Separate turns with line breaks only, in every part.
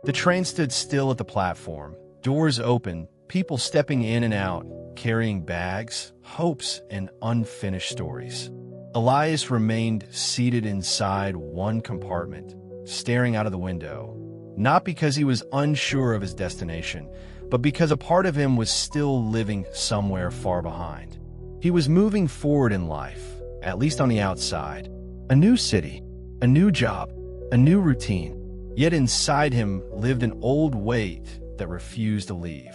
The train stood still at the platform, doors open, people stepping in and out, carrying bags, hopes, and unfinished stories. Elias remained seated inside one compartment, staring out of the window, not because he was unsure of his destination, but because a part of him was still living somewhere far behind. He was moving forward in life, at least on the outside. A new city, a new job, a new routine. Yet inside him lived an old weight that refused to leave.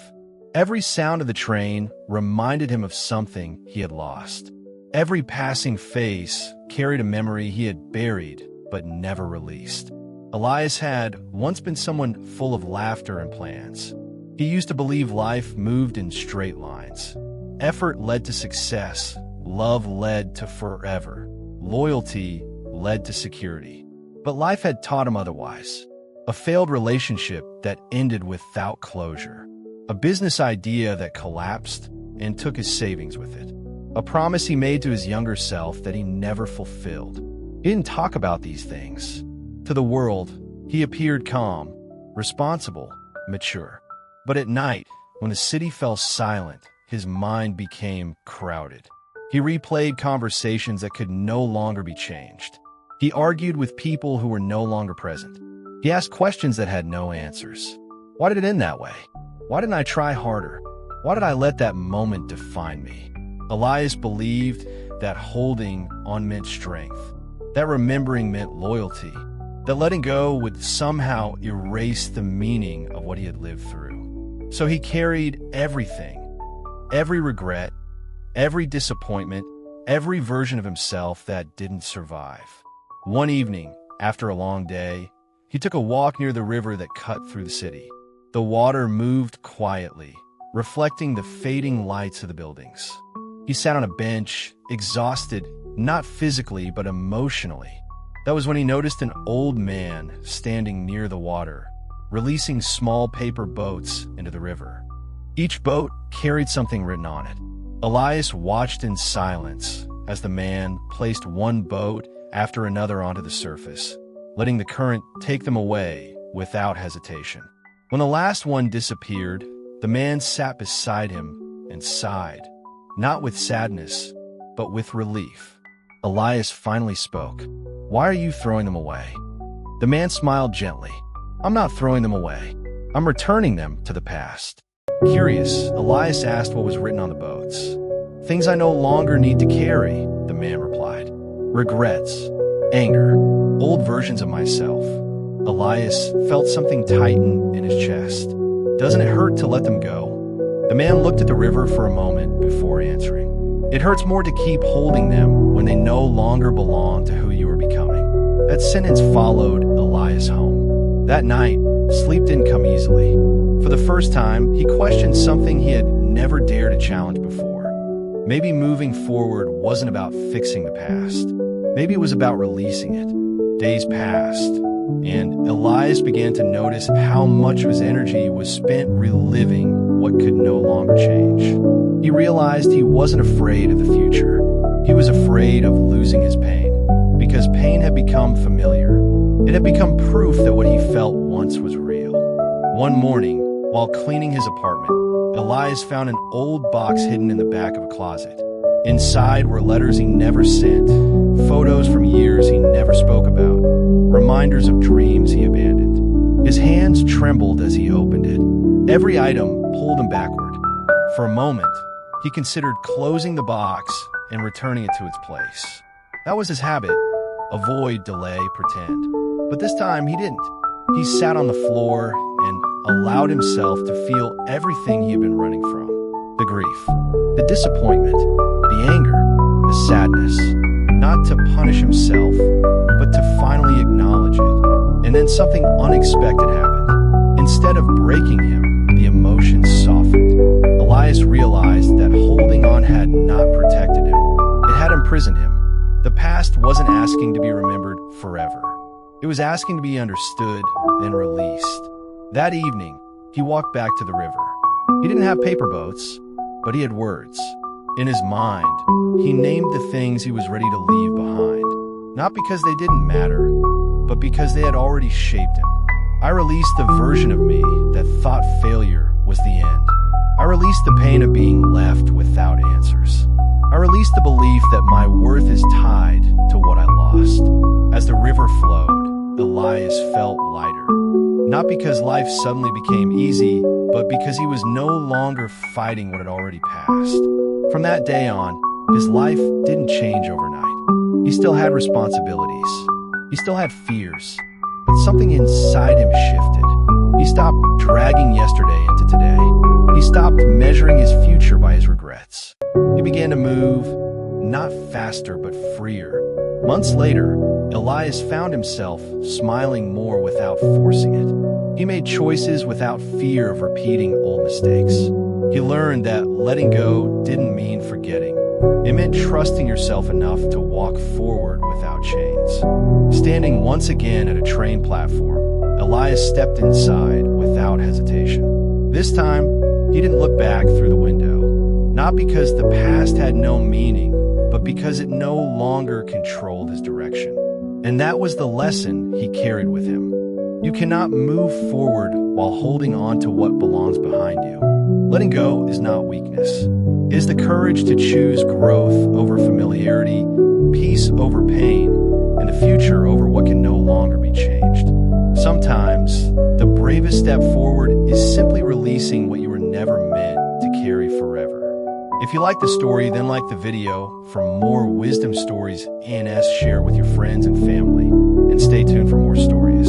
Every sound of the train reminded him of something he had lost. Every passing face carried a memory he had buried but never released. Elias had once been someone full of laughter and plans. He used to believe life moved in straight lines. Effort led to success, love led to forever, loyalty led to security. But life had taught him otherwise. A failed relationship that ended without closure. A business idea that collapsed and took his savings with it. A promise he made to his younger self that he never fulfilled. He didn't talk about these things. To the world, he appeared calm, responsible, mature. But at night, when the city fell silent, his mind became crowded. He replayed conversations that could no longer be changed. He argued with people who were no longer present. He asked questions that had no answers. Why did it end that way? Why didn't I try harder? Why did I let that moment define me? Elias believed that holding on meant strength, that remembering meant loyalty, that letting go would somehow erase the meaning of what he had lived through. So he carried everything, every regret, every disappointment, every version of himself that didn't survive. One evening, after a long day, he took a walk near the river that cut through the city. The water moved quietly, reflecting the fading lights of the buildings. He sat on a bench, exhausted, not physically but emotionally. That was when he noticed an old man standing near the water, releasing small paper boats into the river. Each boat carried something written on it. Elias watched in silence as the man placed one boat after another onto the surface, letting the current take them away without hesitation. When the last one disappeared, the man sat beside him and sighed, not with sadness, but with relief. Elias finally spoke. "Why are you throwing them away?" The man smiled gently. "I'm not throwing them away. I'm returning them to the past." Curious, Elias asked what was written on the boats. "Things I no longer need to carry," the man replied. "Regrets, anger, old versions of myself." Elias felt something tighten in his chest. "Doesn't it hurt to let them go?" The man looked at the river for a moment before answering. "It hurts more to keep holding them when they no longer belong to who you are becoming." That sentence followed Elias home. That night, sleep didn't come easily. For the first time, he questioned something he had never dared to challenge before. Maybe moving forward wasn't about fixing the past. Maybe it was about releasing it. Days passed, and Elias began to notice how much of his energy was spent reliving what could no longer change. He realized he wasn't afraid of the future. He was afraid of losing his pain, because pain had become familiar. It had become proof that what he felt once was real. One morning, while cleaning his apartment, Elias found an old box hidden in the back of a closet. Inside were letters he never sent, photos from years he never spoke about, reminders of dreams he abandoned. His hands trembled as he opened it. Every item pulled him backward. For a moment, he considered closing the box and returning it to its place. That was his habit: avoid, delay, pretend. But this time he didn't. He sat on the floor and allowed himself to feel everything he had been running from. The grief, the disappointment, the anger, the sadness. Not to punish himself, but to finally acknowledge it. And then something unexpected happened. Instead of breaking him, the emotions softened. Elias realized that holding on had not protected him. It had imprisoned him. The past wasn't asking to be remembered forever. It was asking to be understood and released. That evening, he walked back to the river. He didn't have paper boats, but he had words. In his mind, he named the things he was ready to leave behind, not because they didn't matter, but because they had already shaped him. I released the version of me that thought failure was the end. I released the pain of being left without answers. I released the belief that my worth is tied to what I lost. As the river flowed, Elias felt lighter. Not because life suddenly became easy, but because he was no longer fighting what had already passed. From that day on, his life didn't change overnight. He still had responsibilities. He still had fears. But something inside him shifted. He stopped dragging yesterday into today. He stopped measuring his future by his regrets. He began to move, not faster but freer. Months later, Elias found himself smiling more without forcing it. He made choices without fear of repeating old mistakes. He learned that letting go didn't mean forgetting. It meant trusting yourself enough to walk forward without chains. Standing once again at a train platform, Elias stepped inside without hesitation. This time, he didn't look back through the window. Not because the past had no meaning, but because it no longer controlled his direction. And that was the lesson he carried with him. You cannot move forward while holding on to what belongs behind you. Letting go is not weakness. It is the courage to choose growth over familiarity, peace over pain, and the future over what can no longer be changed. Sometimes, the bravest step forward is simply releasing what you were never meant to carry forever. If you like the story, then like the video for more wisdom stories and share with your friends and family. And stay tuned for more stories.